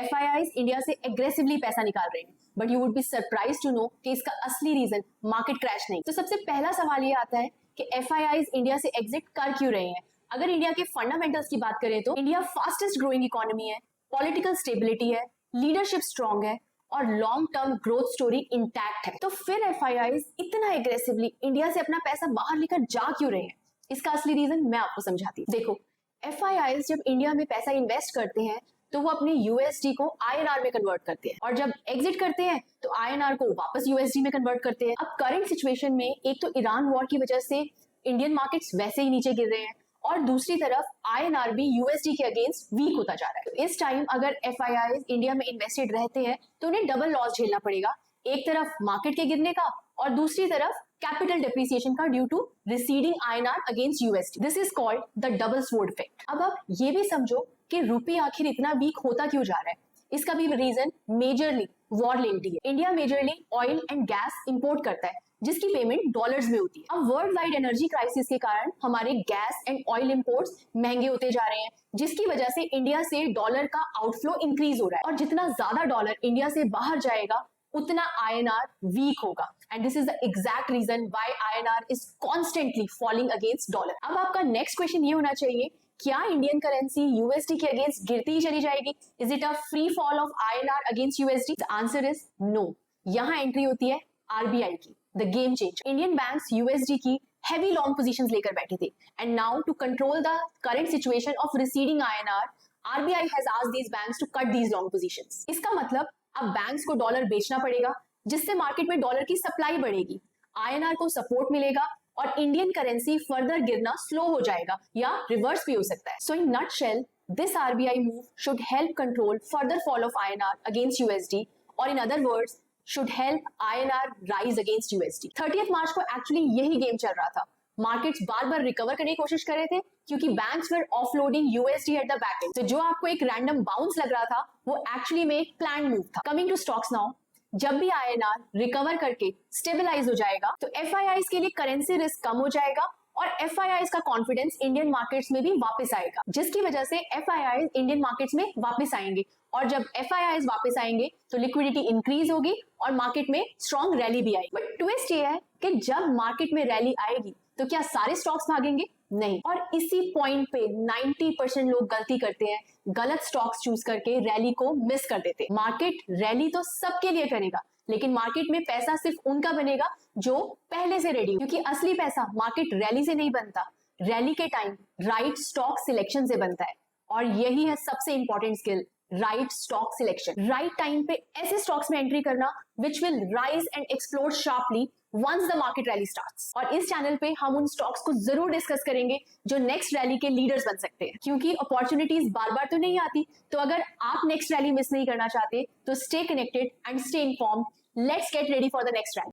FIIs India से aggressively पैसा निकाल रहे हैं, but you would be surprise to know कि इसका असली रीजन मार्केट क्रैश नहीं। तो सबसे पहला सवाल ये आता है कि FIIs इंडिया से एग्जिट कर क्यों रहे हैं। अगर इंडिया के फंडामेंटल्स की बात करें तो इंडिया फास्टेस्ट ग्रोइंग इकोनॉमी है, पॉलिटिकल स्टेबिलिटी है, लीडरशिप स्ट्रांग है और long term growth story intact है। तो फिर FIIs इतना एग्रेसिवली इंडिया से अपना पैसा बाहर लेकर जा क्यों रहे हैं, इसका असली रीजन मैं आपको समझाती हूँ। देखो, FIIs जब इंडिया में पैसा इन्वेस्ट करते हैं तो वो अपने USD को INR में कन्वर्ट करते हैं, और जब एग्जिट करते हैं तो INR को वापस USD में कन्वर्ट करते हैं। अब करंट सिचुएशन में एक तो ईरान वॉर की वजह से इंडियन मार्केट्स वैसे ही नीचे गिर रहे हैं, और दूसरी तरफ INR भी USD के अगेंस्ट वीक होता जा रहा है। तो इस टाइम अगर FIIs इंडिया में इन्वेस्टेड रहते हैं तो उन्हें डबल लॉस झेलना पड़ेगा, एक तरफ मार्केट के गिरने का और दूसरी तरफ कैपिटल डेप्रिसिएशन का due to receding INR against USD। This is called the double sword effect. अब आप ये भी समझो कि रुपये आखिर इतना वीक होता क्यों जा रहा है। इसका भी रीजन मेजरली वॉर लिंक्ड है। India majorly oil and gas import करता है जिसकी पेमेंट डॉलर्स में होती है। अब वर्ल्ड वाइड एनर्जी क्राइसिस के कारण हमारे गैस एंड ऑयल इंपोर्ट्स महंगे होते जा रहे हैं, जिसकी वजह से इंडिया से डॉलर का आउटफ्लो इंक्रीज हो रहा है, और जितना ज्यादा डॉलर इंडिया से बाहर जाएगा उतना INR वीक होगा, and this is the exact reason why INR is constantly falling against dollar. अब आपका नेक्स्ट क्वेश्चन ये होना चाहिए, क्या इंडियन करेंसी USD के अगेंस्ट गिरती ही चली जाएगी? Is it a free fall of INR against USD? The answer is no. यहाँ एंट्री होती है RBI की, the game changer. Indian banks USD की हेवी लॉन्ग पोजीशंस लेकर बैठे थे, and now to control the current situation of receding INR, RBI has asked these banks to cut these long positions। इसका मतलब अब बैंक्स को dollar बेचना पड़ेगा, जिससे मार्केट में डॉलर की सप्लाई बढ़ेगी, INR को सपोर्ट मिलेगा और इंडियन करेंसी फर्दर गिरना स्लो हो जाएगा या रिवर्स भी हो सकता है। So in nutshell, this RBI move should help control further fall of INR against USD, और in other words should help INR rise against USD। 30 मार्च को एक्चुअली यही गेम चल रहा था। मार्केट्स बार बार रिकवर करने की कोशिश कर रहे थे क्योंकि banks were offloading USD at the back and. तो जो आपको एक रैंडम बाउंस लग रहा था वो एक्चुअली में एक प्लान मूव था। कमिंग टू स्टॉक्स नाउ, जब भी INR रिकवर करके स्टेबलाइज हो जाएगा तो FIIs के लिए करेंसी रिस्क कम हो जाएगा और FIIs का कॉन्फिडेंस इंडियन मार्केट्स में भी वापस आएगा, जिसकी वजह से FIIs इंडियन मार्केट्स में वापस आएंगे, और जब FIIs वापस आएंगे तो लिक्विडिटी इंक्रीज होगी और मार्केट में स्ट्रॉन्ग रैली भी आएगी। बट ट्विस्ट ये है कि जब मार्केट में रैली आएगी तो क्या सारे स्टॉक्स भागेंगे? नहीं। और इसी पॉइंट पे 90% लोग गलती करते हैं, गलत स्टॉक्स चूज करके रैली को मिस कर देते हैं। मार्केट रैली तो सबके लिए करेगा, लेकिन मार्केट में पैसा सिर्फ उनका बनेगा जो पहले से रेडी हो, क्योंकि असली पैसा मार्केट रैली से नहीं बनता, रैली के टाइम राइट स्टॉक सिलेक्शन से बनता है। और यही है सबसे important skill, right stock selection. Right time पे ऐसे स्टॉक्स में एंट्री करना which will rise and explode sharply once the market rally starts. और इस चैनल पे हम उन स्टॉक्स को जरूर डिस्कस करेंगे जो नेक्स्ट रैली के लीडर्स बन सकते हैं, क्योंकि अपॉर्चुनिटीज बार बार तो नहीं आती। तो अगर आप नेक्स्ट रैली मिस नहीं करना चाहते तो stay connected and stay informed. Let's get ready for the next rally.